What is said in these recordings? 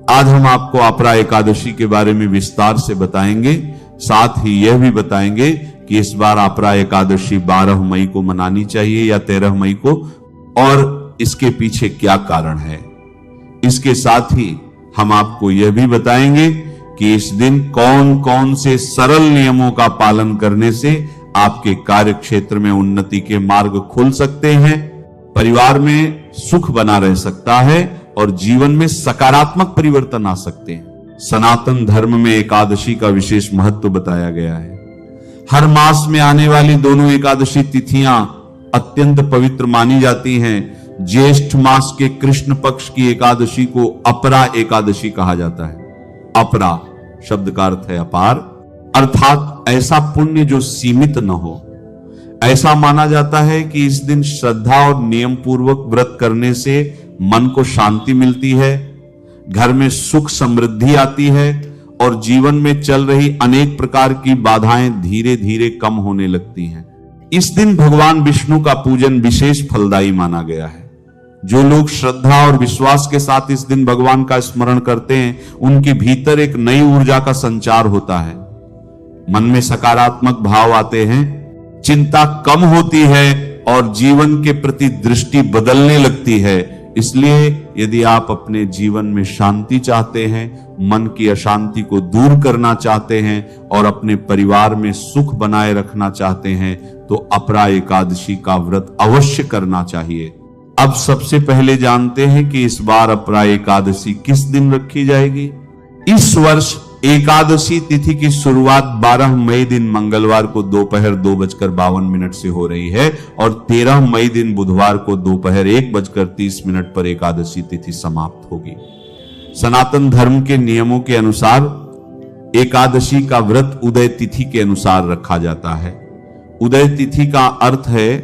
आज हम आपको अपरा एकादशी के बारे में विस्तार से बताएंगे, साथ ही यह भी बताएंगे कि इस बार अपरा एकादशी 12 मई को मनानी चाहिए या 13 मई को, और इसके पीछे क्या कारण है। इसके साथ ही हम आपको यह भी बताएंगे कि इस दिन कौन कौन से सरल नियमों का पालन करने से आपके कार्य क्षेत्र में उन्नति के मार्ग खुल सकते हैं, परिवार में सुख बना रह सकता है और जीवन में सकारात्मक परिवर्तन आ सकते हैं। सनातन धर्म में एकादशी का विशेष महत्व बताया गया है। हर मास में आने वाली दोनों एकादशी तिथियां अत्यंत पवित्र मानी जाती हैं। ज्येष्ठ मास के कृष्ण पक्ष की एकादशी को अपरा एकादशी कहा जाता है। अपरा शब्द का अर्थ है अपार, अर्थात ऐसा पुण्य जो सीमित न हो। ऐसा माना जाता है कि इस दिन श्रद्धा और नियम पूर्वक व्रत करने से मन को शांति मिलती है, घर में सुख समृद्धि आती है और जीवन में चल रही अनेक प्रकार की बाधाएं धीरे धीरे कम होने लगती हैं। इस दिन भगवान विष्णु का पूजन विशेष फलदायी माना गया है। जो लोग श्रद्धा और विश्वास के साथ इस दिन भगवान का स्मरण करते हैं, उनके भीतर एक नई ऊर्जा का संचार होता है, मन में सकारात्मक भाव आते हैं, चिंता कम होती है और जीवन के प्रति दृष्टि बदलने लगती है। इसलिए यदि आप अपने जीवन में शांति चाहते हैं, मन की अशांति को दूर करना चाहते हैं और अपने परिवार में सुख बनाए रखना चाहते हैं, तो अपरा एकादशी का व्रत अवश्य करना चाहिए। अब सबसे पहले जानते हैं कि इस बार अपरा एकादशी किस दिन रखी जाएगी। इस वर्ष एकादशी तिथि की शुरुआत 12 मई दिन मंगलवार को दोपहर 2:52 से हो रही है और 13 मई दिन बुधवार को दोपहर 1:30 पर एकादशी तिथि समाप्त होगी। सनातन धर्म के नियमों के अनुसार एकादशी का व्रत उदय तिथि के अनुसार रखा जाता है। उदय तिथि का अर्थ है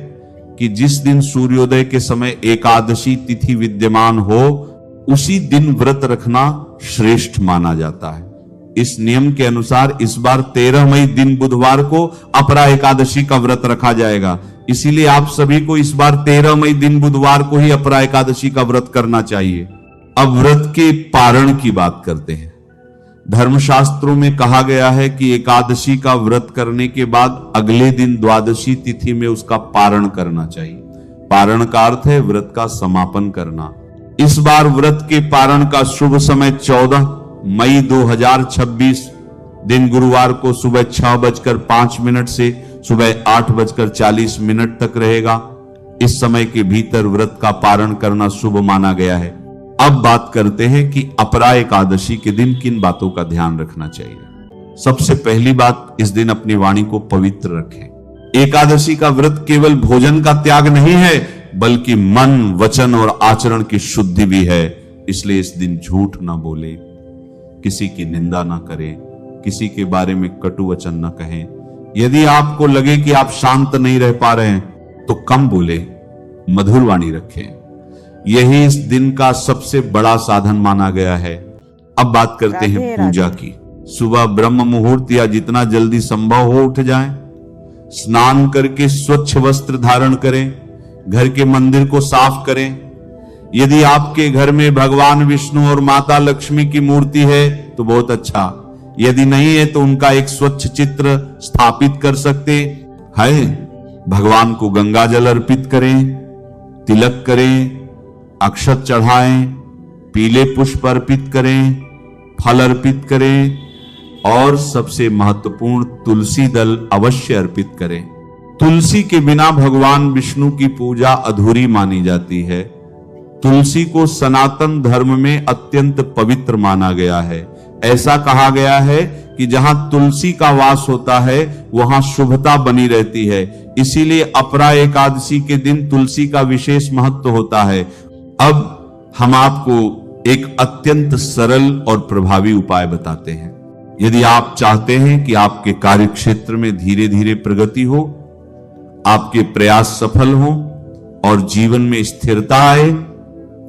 कि जिस दिन सूर्योदय के समय एकादशी तिथि विद्यमान हो, उसी दिन व्रत रखना श्रेष्ठ माना जाता है। इस नियम के अनुसार इस बार 13 मई दिन बुधवार को अपरा एकादशी का व्रत रखा जाएगा। इसीलिए आप सभी को इस बार 13 मई दिन बुधवार को ही अपरा एकादशी का व्रत करना चाहिए। अब व्रत के पारण की बात करते हैं। धर्मशास्त्रों में कहा गया है कि एकादशी का व्रत करने के बाद अगले दिन द्वादशी तिथि में उसका पारण करना चाहिए। पारण का अर्थ है व्रत का समापन करना। इस बार व्रत के पारण का शुभ समय 14 मई 2026 दिन गुरुवार को सुबह 6:05 से सुबह 8:40 तक रहेगा। इस समय के भीतर व्रत का पारण करना शुभ माना गया है। अब बात करते हैं कि अपरा एकादशी के दिन किन बातों का ध्यान रखना चाहिए। सबसे पहली बात, इस दिन अपनी वाणी को पवित्र रखें। एकादशी का व्रत केवल भोजन का त्याग नहीं है, बल्कि मन, वचन और आचरण की शुद्धि भी है। इसलिए इस दिन झूठ ना बोले, किसी की निंदा ना करें, किसी के बारे में कटु वचन ना कहें। यदि आपको लगे कि आप शांत नहीं रह पा रहे हैं, तो कम बोले, मधुर वाणी रखें। यही इस दिन का सबसे बड़ा साधन माना गया है। अब बात करते हैं पूजा की। सुबह ब्रह्म मुहूर्त या जितना जल्दी संभव हो उठ जाएं, स्नान करके स्वच्छ वस्त्र धारण करें, घर के मंदिर को साफ करें। यदि आपके घर में भगवान विष्णु और माता लक्ष्मी की मूर्ति है तो बहुत अच्छा, यदि नहीं है तो उनका एक स्वच्छ चित्र स्थापित कर सकते हैं। भगवान को गंगा जल अर्पित करें, तिलक करें, अक्षत चढ़ाएं, पीले पुष्प अर्पित करें, फल अर्पित करें और सबसे महत्वपूर्ण तुलसी दल अवश्य अर्पित करें। तुलसी के बिना भगवान विष्णु की पूजा अधूरी मानी जाती है। तुलसी को सनातन धर्म में अत्यंत पवित्र माना गया है। ऐसा कहा गया है कि जहां तुलसी का वास होता है वहां शुभता बनी रहती है। इसीलिए अपरा एकादशी के दिन तुलसी का विशेष महत्व होता है। अब हम आपको एक अत्यंत सरल और प्रभावी उपाय बताते हैं। यदि आप चाहते हैं कि आपके कार्य क्षेत्र में धीरे धीरे प्रगति हो, आपके प्रयास सफल हो और जीवन में स्थिरता आए,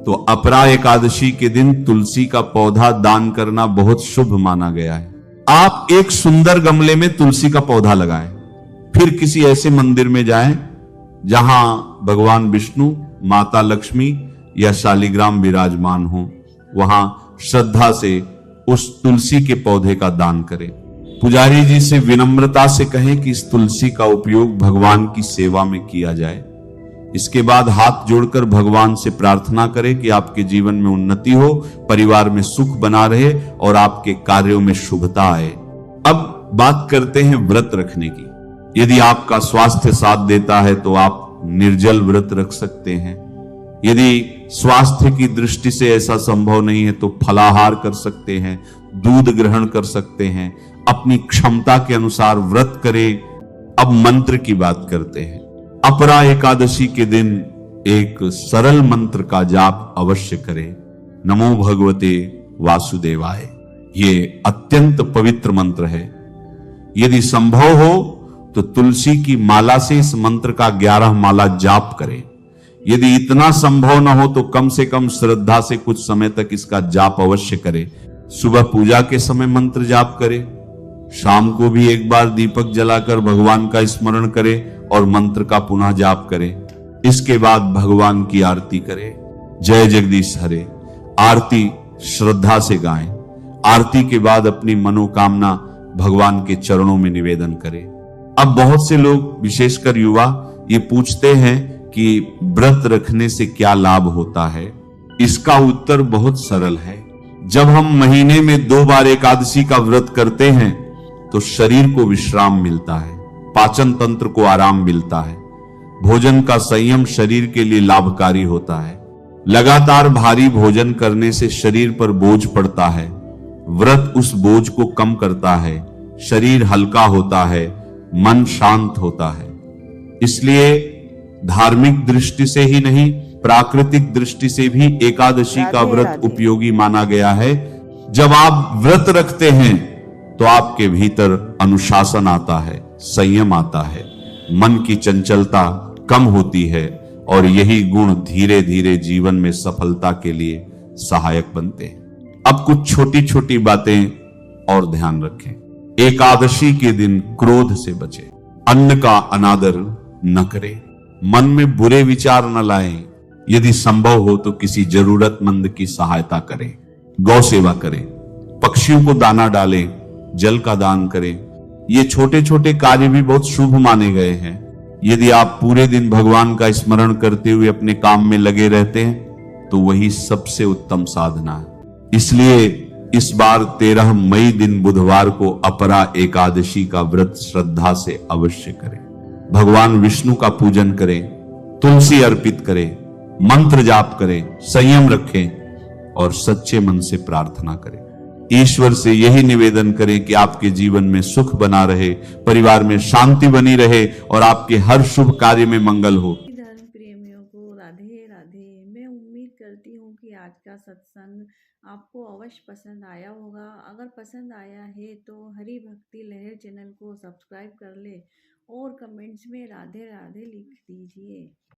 तो अपरा एकादशी के दिन तुलसी का पौधा दान करना बहुत शुभ माना गया है। आप एक सुंदर गमले में तुलसी का पौधा लगाएं, फिर किसी ऐसे मंदिर में जाएं जहां भगवान विष्णु, माता लक्ष्मी या शालिग्राम विराजमान हो। वहां श्रद्धा से उस तुलसी के पौधे का दान करें। पुजारी जी से विनम्रता से कहें कि इस तुलसी का उपयोग भगवान की सेवा में किया जाए। इसके बाद हाथ जोड़कर भगवान से प्रार्थना करें कि आपके जीवन में उन्नति हो, परिवार में सुख बना रहे और आपके कार्यों में शुभता आए। अब बात करते हैं व्रत रखने की। यदि आपका स्वास्थ्य साथ देता है तो आप निर्जल व्रत रख सकते हैं। यदि स्वास्थ्य की दृष्टि से ऐसा संभव नहीं है तो फलाहार कर सकते हैं, दूध ग्रहण कर सकते हैं, अपनी क्षमता के अनुसार व्रत करें। अब मंत्र की बात करते हैं। अपरा एकादशी के दिन एक सरल मंत्र का जाप अवश्य करें। नमो भगवते वासुदेवाय। ये अत्यंत पवित्र मंत्र है। यदि संभव हो तो तुलसी की माला से इस मंत्र का 11 माला जाप करें। यदि इतना संभव न हो तो कम से कम श्रद्धा से कुछ समय तक इसका जाप अवश्य करें। सुबह पूजा के समय मंत्र जाप करें, शाम को भी एक बार दीपक जलाकर भगवान का स्मरण करें और मंत्र का पुनः जाप करें। इसके बाद भगवान की आरती करें। जय जगदीश हरे। आरती श्रद्धा से गाएं। आरती के बाद अपनी मनोकामना भगवान के चरणों में निवेदन करें। अब बहुत से लोग, विशेषकर युवा, ये पूछते हैं कि व्रत रखने से क्या लाभ होता है। इसका उत्तर बहुत सरल है। जब हम महीने में 2 बार एकादशी का व्रत करते हैं तो शरीर को विश्राम मिलता है, पाचन तंत्र को आराम मिलता है, भोजन का संयम शरीर के लिए लाभकारी होता है। लगातार भारी भोजन करने से शरीर पर बोझ पड़ता है। व्रत उस बोझ को कम करता है, शरीर हल्का होता है, मन शांत होता है। इसलिए धार्मिक दृष्टि से ही नहीं, प्राकृतिक दृष्टि से भी एकादशी का व्रत उपयोगी माना गया है। जब आप व्रत रखते हैं तो आपके भीतर अनुशासन आता है, संयम आता है, मन की चंचलता कम होती है और यही गुण धीरे धीरे जीवन में सफलता के लिए सहायक बनते हैं। अब कुछ छोटी छोटी बातें और ध्यान रखें। एकादशी के दिन क्रोध से बचें, अन्न का अनादर न करें, मन में बुरे विचार न लाएं। यदि संभव हो तो किसी जरूरतमंद की सहायता करें, गौ सेवा करें, पक्षियों को दाना डालें, जल का दान करें। ये छोटे छोटे कार्य भी बहुत शुभ माने गए हैं। यदि आप पूरे दिन भगवान का स्मरण करते हुए अपने काम में लगे रहते हैं तो वही सबसे उत्तम साधना है। इसलिए इस बार 13 मई दिन बुधवार को अपरा एकादशी का व्रत श्रद्धा से अवश्य करें। भगवान विष्णु का पूजन करें, तुलसी अर्पित करें, मंत्र जाप करें, संयम रखें और सच्चे मन से प्रार्थना करें। ईश्वर से यही निवेदन करें कि आपके जीवन में सुख बना रहे, परिवार में शांति बनी रहे और आपके हर शुभ कार्य में मंगल हो। धर्म प्रेमियों को राधे राधे। मैं उम्मीद करती हूँ कि आज का सत्संग आपको अवश्य पसंद आया होगा। अगर पसंद आया है तो हरि भक्ति लहर चैनल को सब्सक्राइब कर ले और कमेंट्स में राधे राधे लिख दीजिए।